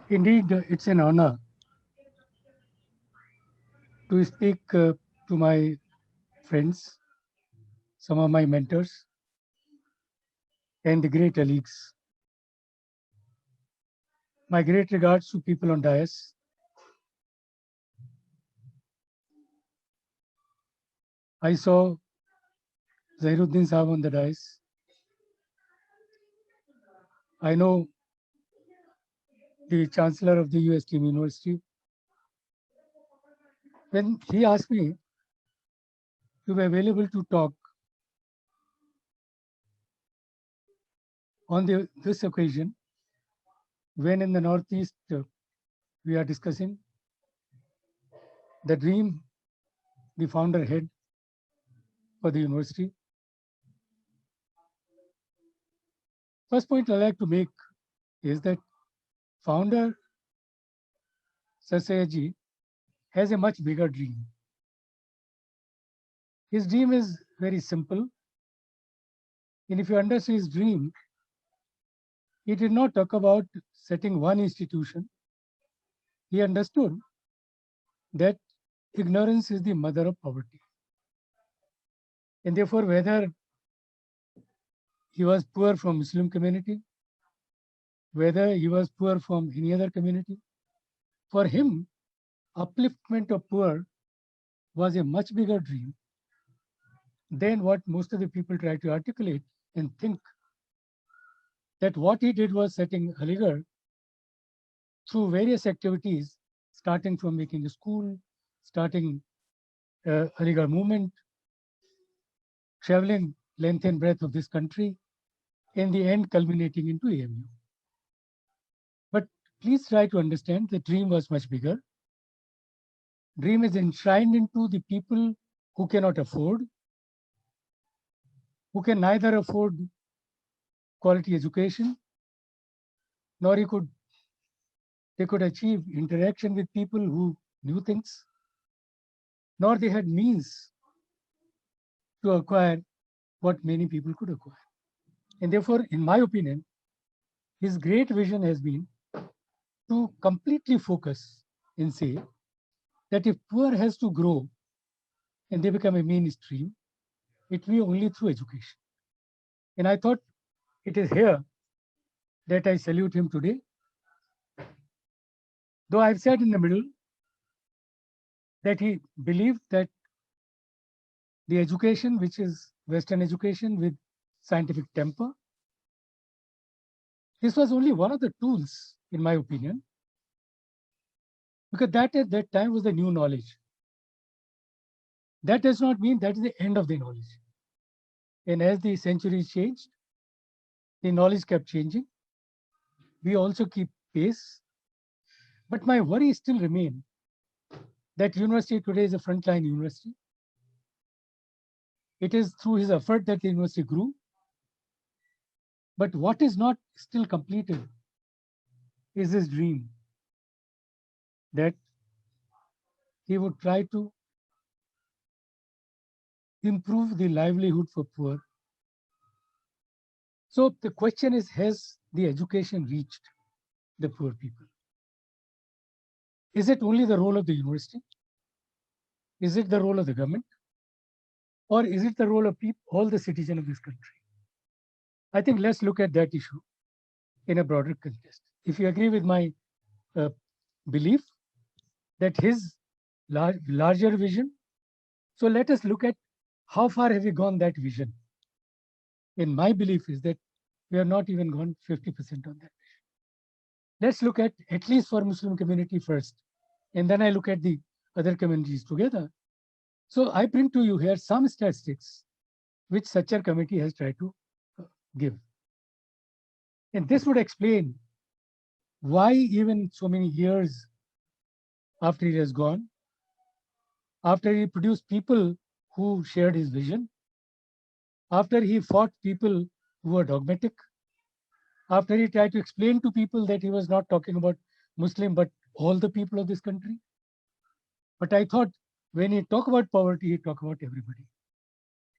Indeed, it's an honor to speak to my friends, some of my mentors, and the great colleagues. My great regards to people on dais. I saw Zahiruddin Saab on the dais. I know the Chancellor of the USTM University. When he asked me to be available to talk on this occasion, when in the Northeast we are discussing the dream the founder had for the university. First point I like to make is that founder Sasaya has a much bigger dream. His dream is very simple. And if you understand his dream, he did not talk about setting one institution. He understood that ignorance is the mother of poverty. And therefore, whether he was poor from Muslim community, whether he was poor from any other community, for him, upliftment of poor was a much bigger dream than what most of the people try to articulate and think that what he did was setting Aligarh through various activities, starting from making a school, starting Aligarh movement, traveling length and breadth of this country, in the end culminating into AMU. But please try to understand the dream was much bigger. Dream is enshrined into the people who cannot afford, who can neither afford quality education, nor they could achieve interaction with people who knew things, nor they had means to acquire what many people could acquire. And therefore, in my opinion, his great vision has been to completely focus and say that if poor has to grow and they become a mainstream, it will be only through education. And I thought it is here that I salute him today. Though I've said in the middle that he believed that the education, which is Western education with scientific temper, this was only one of the tools, in my opinion, because that at that time was the new knowledge. That does not mean that is the end of the knowledge. And as the centuries changed, the knowledge kept changing. We also keep pace. But my worry still remains that university today is a frontline university. It is through his effort that the university grew. But what is not still completed is his dream that he would try to improve the livelihood for poor. So the question is, has the education reached the poor people? Is it only the role of the university? Is it the role of the government? Or is it the role of all the citizens of this country? I think let's look at that issue in a broader context. If you agree with my uh, belief that his larger vision, so let us look at how far have we gone that vision. And my belief is that we have not even gone 50% on that. Let's look at least for Muslim community first, and then I look at the other communities together. So I bring to you here some statistics which Sachar committee has tried to give. And this would explain why even so many years after he has gone, after he produced people who shared his vision, after he fought people who were dogmatic, after he tried to explain to people that he was not talking about Muslim but all the people of this country. But I thought when he talk about poverty, he talk about everybody.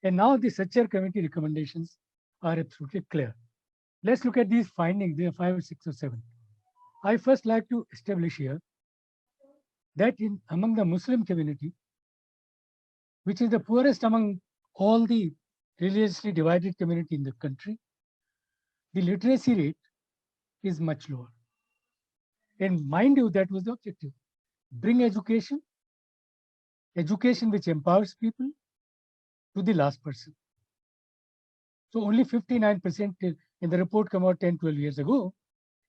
And now the Sachar committee recommendations are absolutely clear. Let's look at these findings. There are 5 or 6 or 7. I first like to establish here that among the Muslim community, which is the poorest among all the religiously divided community in the country, the literacy rate is much lower. And mind you, that was the objective. Bring education, education which empowers people to the last person. So only 59% in the report come out 10, 12 years ago.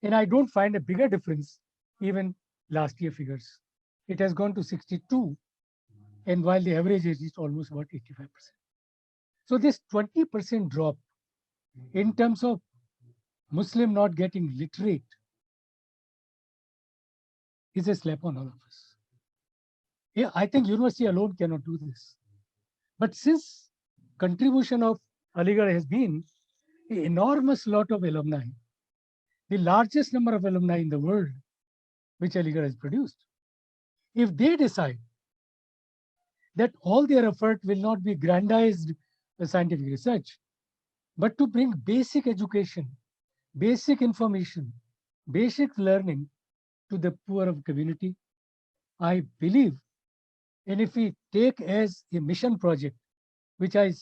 And I don't find a bigger difference even last year figures. It has gone to 62, and while the average age is almost about 85%. So this 20% drop in terms of Muslim not getting literate is a slap on all of us. Yeah, I think university alone cannot do this. But since contribution of Aligarh has been an enormous lot of alumni, the largest number of alumni in the world which Aligarh has produced, if they decide that all their effort will not be grandized scientific research, but to bring basic education, basic information, basic learning to the poor of community, I believe, and if we take as a mission project, which I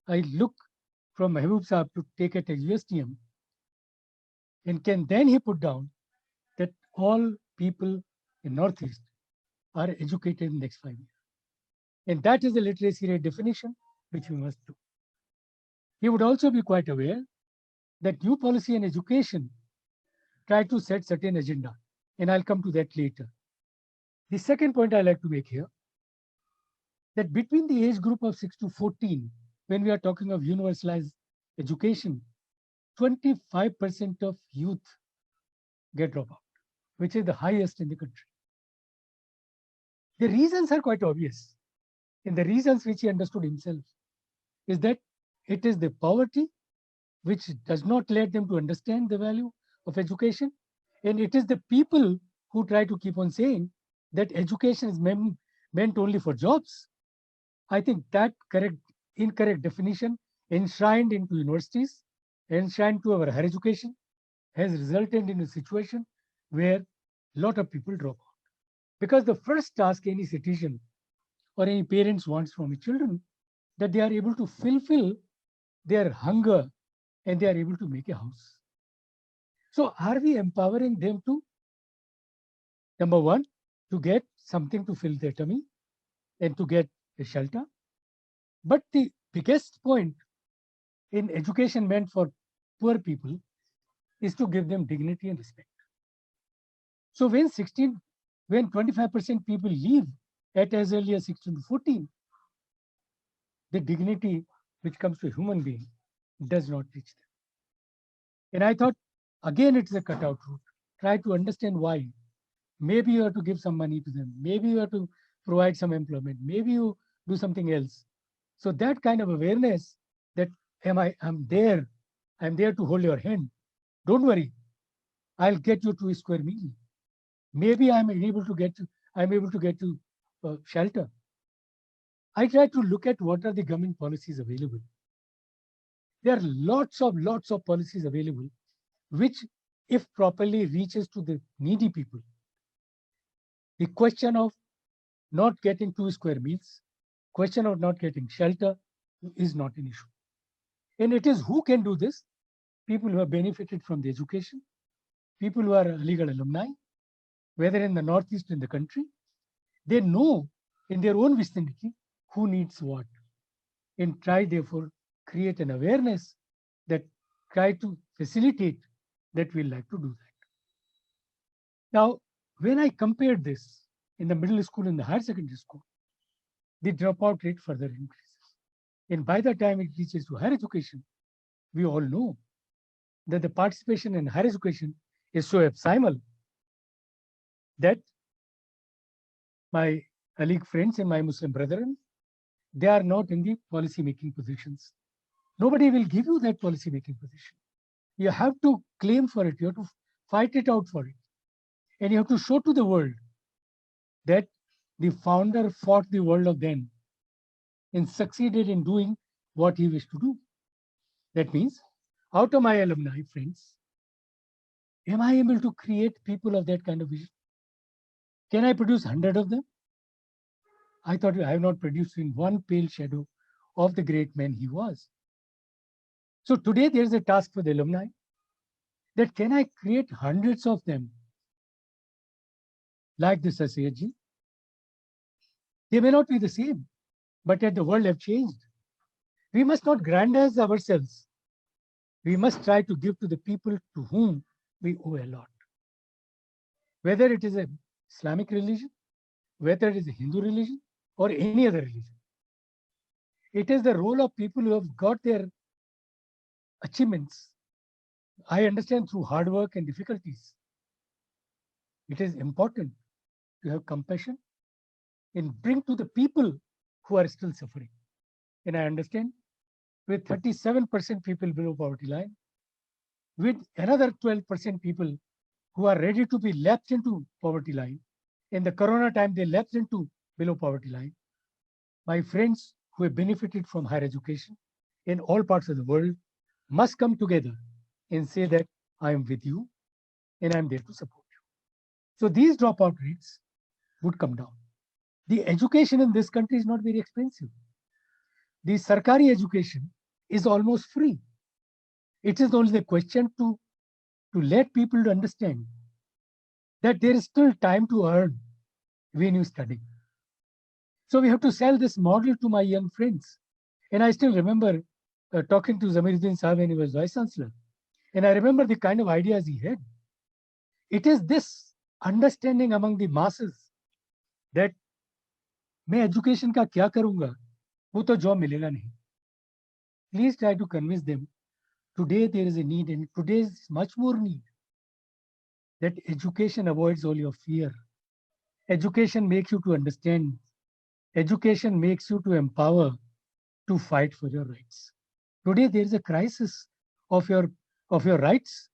look from Mahbub Saab to take it as USTM, and can then he put down that all people in Northeast are educated in the next 5 years. And that is the literacy rate definition which we must do. He would also be quite aware that new policy and education try to set certain agenda, and I'll come to that later. The second point I like to make here, that between the age group of 6 to 14, when we are talking of universalized education, 25% of youth get drop out, which is the highest in the country. The reasons are quite obvious. And the reasons which he understood himself is that it is the poverty which does not let them to understand the value of education. And it is the people who try to keep on saying that education is meant only for jobs. I think that incorrect definition enshrined into universities, enshrined to our higher education, has resulted in a situation where a lot of people drop out. Because the first task any citizen or any parents wants from his children, that they are able to fulfill their hunger and they are able to make a house. So are we empowering them to, number one, to get something to fill their tummy and to get a shelter? But the biggest point in education meant for poor people is to give them dignity and respect. So when 25% people leave at as early as 16 to 14, the dignity which comes to a human being does not reach them. And I thought, again, it's a cutout route. Try to understand why. Maybe you have to give some money to them. Maybe you have to provide some employment. Maybe you do something else. So that kind of awareness that I'm there to hold your hand. Don't worry, I'll get you to a square meal. Maybe I'm able to get to shelter. I try to look at what are the government policies available. There are lots of policies available, which, if properly reaches to the needy people, the question of not getting 2 square meals, question of not getting shelter is not an issue. And it is who can do this? People who have benefited from the education, people who are legal alumni, whether in the Northeast in the country, they know in their own vicinity who needs what, and try therefore create an awareness that try to facilitate that we like to do that. Now, when I compared this in the middle school and the higher secondary school, the dropout rate further increases. And by the time it reaches to higher education, we all know that the participation in higher education is so abysmal that my colleague friends and my Muslim brethren, they are not in the policy making positions. Nobody will give you that policy making position. You have to claim for it. You have to fight it out for it. And you have to show to the world that the founder fought the world of then and succeeded in doing what he wished to do. That means, out of my alumni friends, Am I able to create people of that kind of vision? Can I produce 100 of them? I thought I have not produced in one pale shadow of the great man he was. So today there is a task for the alumni that can I create hundreds of them like this Sayyidji? They may not be the same, but yet the world have changed. We must not grandize ourselves. We must try to give to the people to whom we owe a lot. Whether it is an Islamic religion, whether it is a Hindu religion, or any other religion. It is the role of people who have got their achievements, I understand, through hard work and difficulties. It is important to have compassion and bring to the people who are still suffering. And I understand with 37% people below poverty line, with another 12% people who are ready to be left into poverty line. In the corona time, they left into below poverty line. My friends who have benefited from higher education in all parts of the world must come together and say that I am with you and I'm there to support you. So these dropout rates would come down. The education in this country is not very expensive. The Sarkari education is almost free. It is only the question to let people to understand that there is still time to earn when you study. So we have to sell this model to my young friends. And I still remember talking to Zamiruddin Saab when he was Vice Chancellor. And I remember the kind of ideas he had. It is this understanding among the masses that मैं education का क्या करूंगा, वो तो job मिलेगा नहीं. Please try to convince them. Today there is a need, and today is much more need, that education avoids all your fear. Education makes you to understand. Education makes you to empower to fight for your rights. Today there is a crisis of your rights.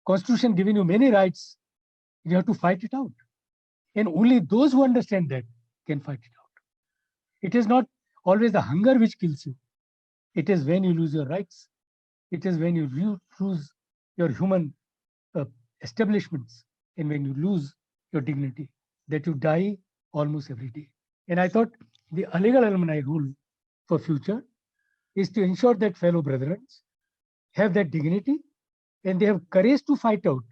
Constitution giving you many rights. You have to fight it out. And only those who understand that can fight it out. It is not always the hunger which kills you. It is when you lose your rights. It is when you lose your human establishments and when you lose your dignity that you die almost every day. And I thought the Aligarh alumni rule for future is to ensure that fellow brethren have that dignity and they have courage to fight out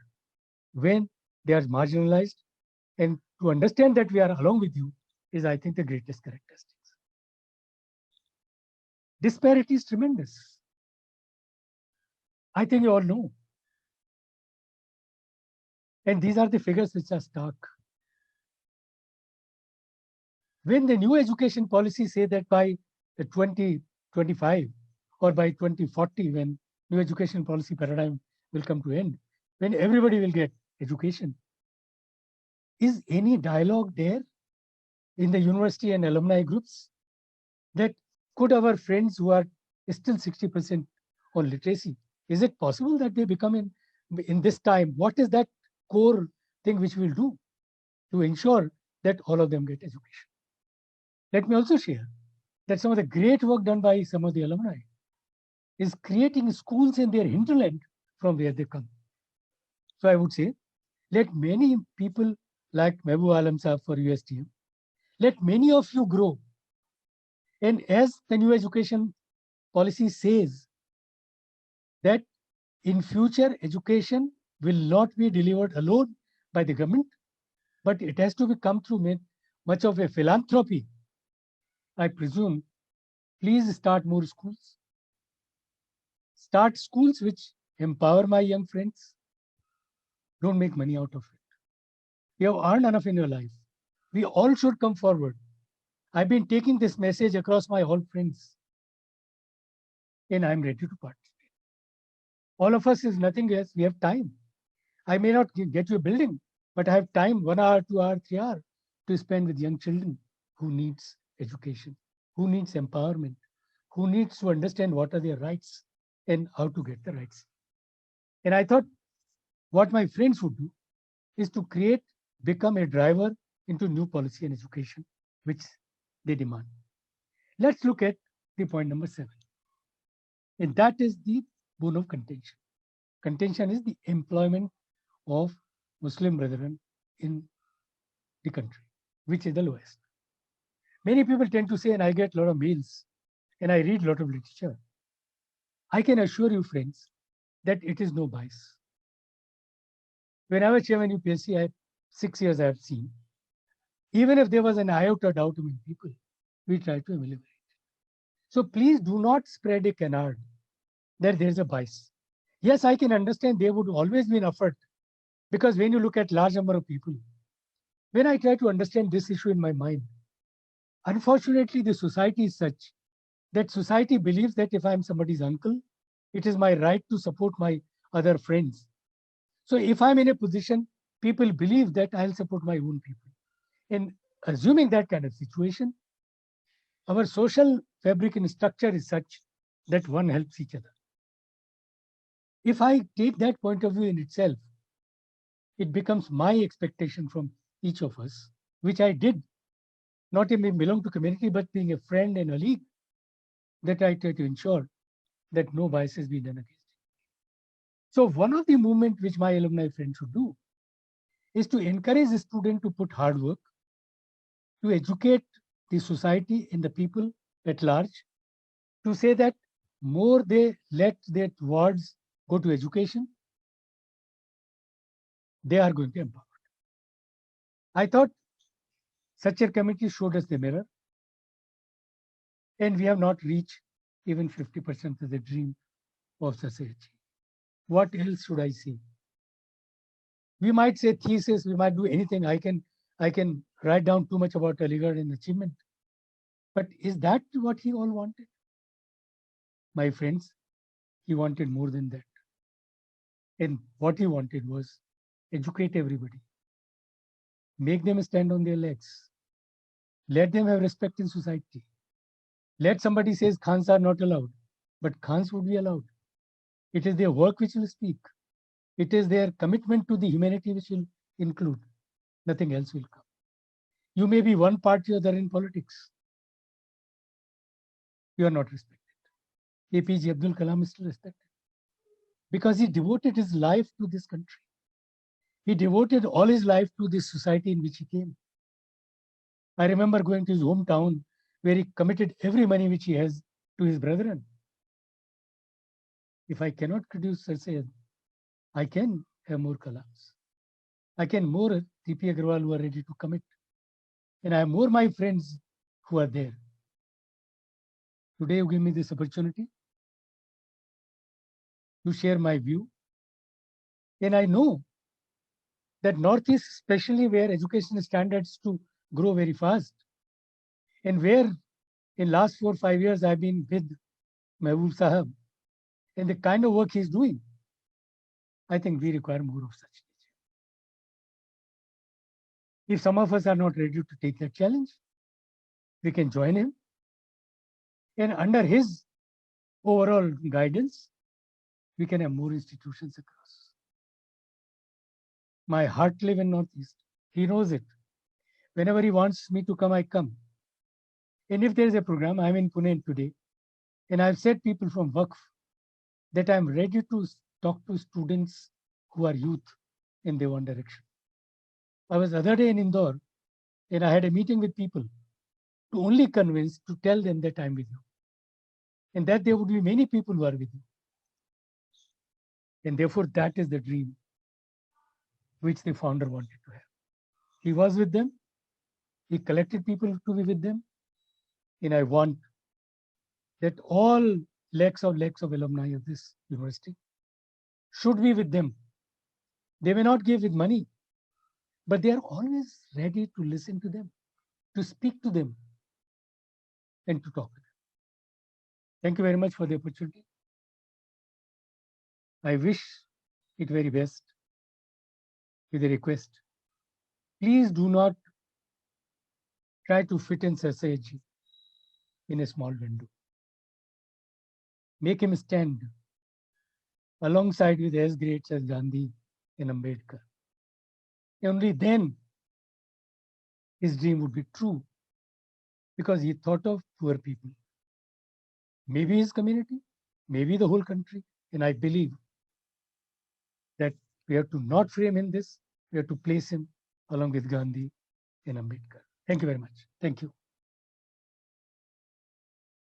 when they are marginalized, and to understand that we are along with you is, I think, the greatest characteristics. Disparity is tremendous. I think you all know. And these are the figures which are stark. When the new education policy say that by 2025 or by 2040, when new education policy paradigm will come to end, when everybody will get education, is any dialogue there in the university and alumni groups that could our friends who are still 60% on literacy, is it possible that they become in this time, what is that core thing which we'll do to ensure that all of them get education? Let me also share that some of the great work done by some of the alumni is creating schools in their hinterland from where they come. So I would say, let many people like Mehboob Alam Saab for USTM, let many of you grow. And as the new education policy says, that in future education will not be delivered alone by the government, but it has to come through much of a philanthropy. I presume, please start more schools. Start schools which empower my young friends. Don't make money out of it. You have earned enough in your life. We all should come forward. I've been taking this message across my all friends, and I'm ready to participate. All of us is nothing else. We have time. I may not get you a building, but I have time, 1 hour, 2 hours, 3 hours to spend with young children who needs education, who needs empowerment, who needs to understand what are their rights and how to get the rights. And I thought what my friends would do is to become a driver into new policy and education, which they demand. Let's look at the point number 7. And that is the bone of contention. contention is the employment of Muslim brethren in the country, which is the lowest. Many people tend to say, and I get a lot of mails and I read a lot of literature. I can assure you, friends, that it is no bias. When I was chairman UPSC, 6 years I have seen, even if there was an iota doubt among people, we try to eliminate. So please do not spread a canard that there is a bias. Yes, I can understand there would always be an effort, because when you look at large number of people, when I try to understand this issue in my mind, unfortunately, the society is such that society believes that if I'm somebody's uncle, it is my right to support my other friends. So if I'm in a position, people believe that I'll support my own people. In assuming that kind of situation, our social fabric and structure is such that one helps each other. If I take that point of view in itself, it becomes my expectation from each of us, which I did, not even belong to community, but being a friend and a league, that I try to ensure that no bias is being done against it. So one of the movement which my alumni friends should do is to encourage the student to put hard work, to educate the society and the people at large, to say that more they let their words go to education, they are going to empower. I thought such a committee showed us the mirror, and we have not reached even 50% of the dream of society. What else should I say? We might say thesis, we might do anything. I can write down too much about Aligarh and achievement. But is that what he all wanted? My friends, he wanted more than that. And what he wanted was educate everybody, make them stand on their legs, let them have respect in society. Let somebody says Khans are not allowed, but Khans would be allowed. It is their work which will speak. It is their commitment to the humanity which will include. Nothing else will come. You may be one party or other in politics. You are not respected. APJ Abdul Kalam is still respected because he devoted his life to this country. He devoted all his life to this society in which he came. I remember going to his hometown where he committed every money which he has to his brethren. If I cannot produce Sir Syed, I can have more Kalams. I can more TP Agarwal who are ready to commit. And I have more my friends who are there. Today you give me this opportunity to share my view. And I know that Northeast, especially where education standards to grow very fast, and where in last 4 or 5 years I've been with Mehboob Sahab, and the kind of work he's doing, I think we require more of such. If some of us are not ready to take that challenge, we can join him. And under his overall guidance, we can have more institutions across. My heart lives in Northeast. He knows it. Whenever he wants me to come, I come. And if there is a program, I'm in Pune today, and I've said people from Waqf that I'm ready to talk to students who are youth in their one direction. I was the other day in Indore, and I had a meeting with people to only convince, to tell them that I'm with you. And that there would be many people who are with you. And therefore, that is the dream which the founder wanted to have. He was with them. He collected people to be with them. And I want that all lakhs of alumni of this university should be with them. They may not give with money, but they are always ready to listen to them, to speak to them, and to talk to them. Thank you very much for the opportunity. I wish it very best with a request. Please do not try to fit in Sir Syed Ji in a small window. Make him stand alongside with as greats as Gandhi and Ambedkar. Only then his dream would be true, because he thought of poor people. Maybe his community, maybe the whole country. And I believe that we have to not frame in this, we have to place him along with Gandhi and Ambedkar. Thank you very much. Thank you.